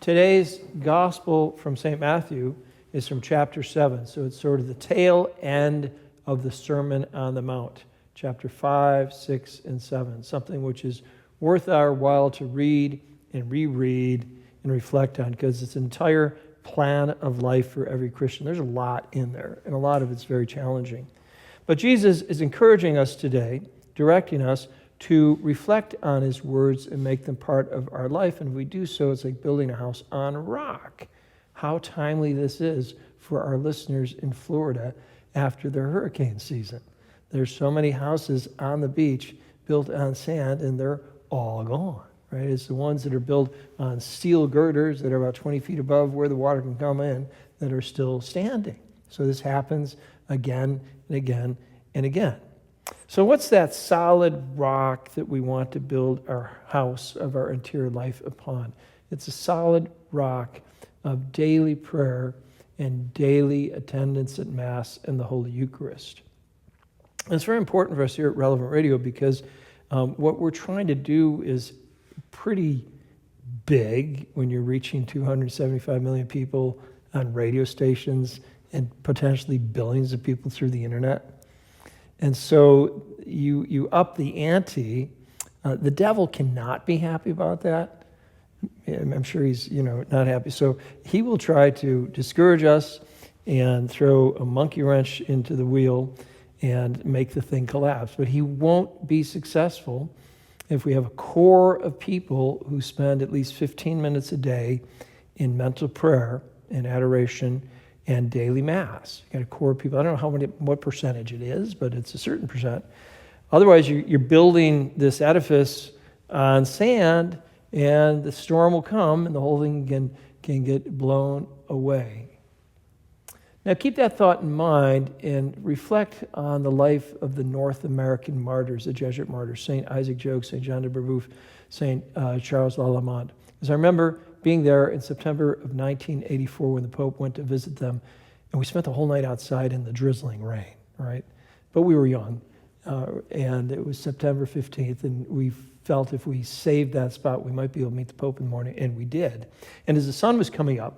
Today's gospel from St. Matthew is from chapter 7, so it's sort of the tail end of the Sermon on the Mount, chapter 5, 6, and 7, something which is worth our while to read and reread and reflect on, because it's an entire plan of life for every Christian. There's a lot in there, and a lot of it's very challenging. But Jesus is encouraging us today, directing us to reflect on his words and make them part of our life. And if we do so, it's like building a house on a rock. How timely this is for our listeners in Florida after their hurricane season. There's so many houses on the beach built on sand, and they're all gone, right? It's the ones that are built on steel girders that are about 20 feet above where the water can come in that are still standing. So this happens again and again and again. So what's that solid rock that we want to build our house of our interior life upon? It's a solid rock of daily prayer and daily attendance at Mass and the Holy Eucharist. And it's very important for us here at Relevant Radio because what we're trying to do is pretty big when you're reaching 275 million people on radio stations and potentially billions of people through the internet. And so you up the ante. The devil cannot be happy about that. I'm sure he's not happy. So he will try to discourage us and throw a monkey wrench into the wheel and make the thing collapse. But he won't be successful if we have a core of people who spend at least 15 minutes a day in mental prayer and adoration and daily Mass. You got a core of people. I don't know what percentage it is, but it's a certain percent. Otherwise, you're building this edifice on sand, and the storm will come, and the whole thing can get blown away. Now, keep that thought in mind and reflect on the life of the North American martyrs, the Jesuit martyrs, St. Isaac Jogues, St. John de Brebeuf, St. Charles Lalemant. Because I remember being there in September of 1984 when the Pope went to visit them, and we spent the whole night outside in the drizzling rain, right? But we were young, and it was September 15th, and we felt if we saved that spot, we might be able to meet the Pope in the morning, and we did. And as the sun was coming up,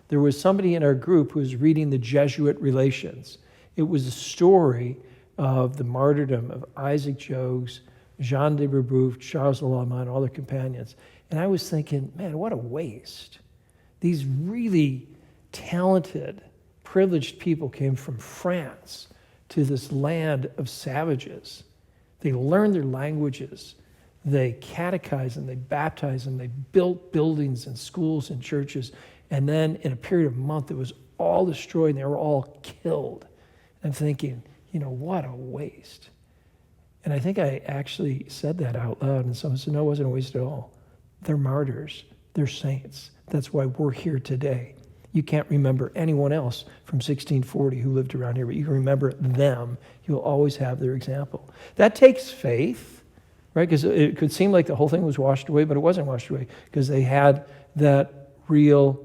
there was somebody in our group who was reading the Jesuit Relations. It was a story of the martyrdom of Isaac Jogues, Jean de Brebeuf, Charles Lalemant, all their companions. And I was thinking, man, what a waste. These really talented, privileged people came from France to this land of savages. They learned their languages. They catechized them, they baptized them, they built buildings and schools and churches. And then in a period of a month, it was all destroyed and they were all killed. I'm thinking, what a waste. And I think I actually said that out loud, and someone said, no, it wasn't a waste at all. They're martyrs. They're saints. That's why we're here today. You can't remember anyone else from 1640 who lived around here, but you can remember them. You'll always have their example. That takes faith, right? Because it could seem like the whole thing was washed away, but it wasn't washed away because they had that real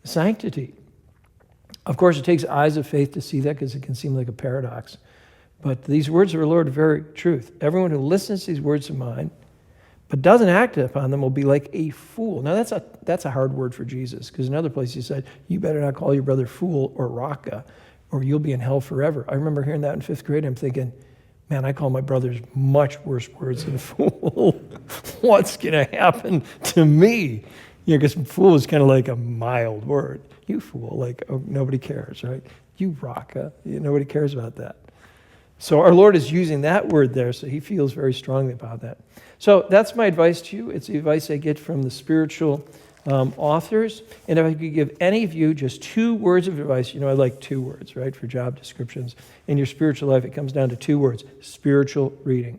sanctity. Of course, it takes eyes of faith to see that because it can seem like a paradox. But these words of our Lord are very truth. Everyone who listens to these words of mine but doesn't act upon them will be like a fool. Now, that's a hard word for Jesus, because in other places he said, you better not call your brother fool or raka, or you'll be in hell forever. I remember hearing that in 5th grade. I'm thinking, man, I call my brothers much worse words than fool. What's going to happen to me? Because fool is kind of like a mild word. You fool, like, oh, nobody cares, right? You raka, nobody cares about that. So our Lord is using that word there, so he feels very strongly about that. So that's my advice to you. It's the advice I get from the spiritual authors. And if I could give any of you just 2 words of advice, I like 2 words, right, for job descriptions. In your spiritual life, it comes down to 2 words: spiritual reading.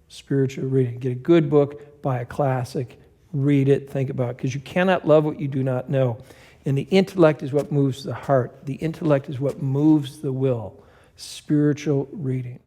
Spiritual reading. Get a good book, buy a classic, read it, think about it, because you cannot love what you do not know. And the intellect is what moves the heart. The intellect is what moves the will. Spiritual reading.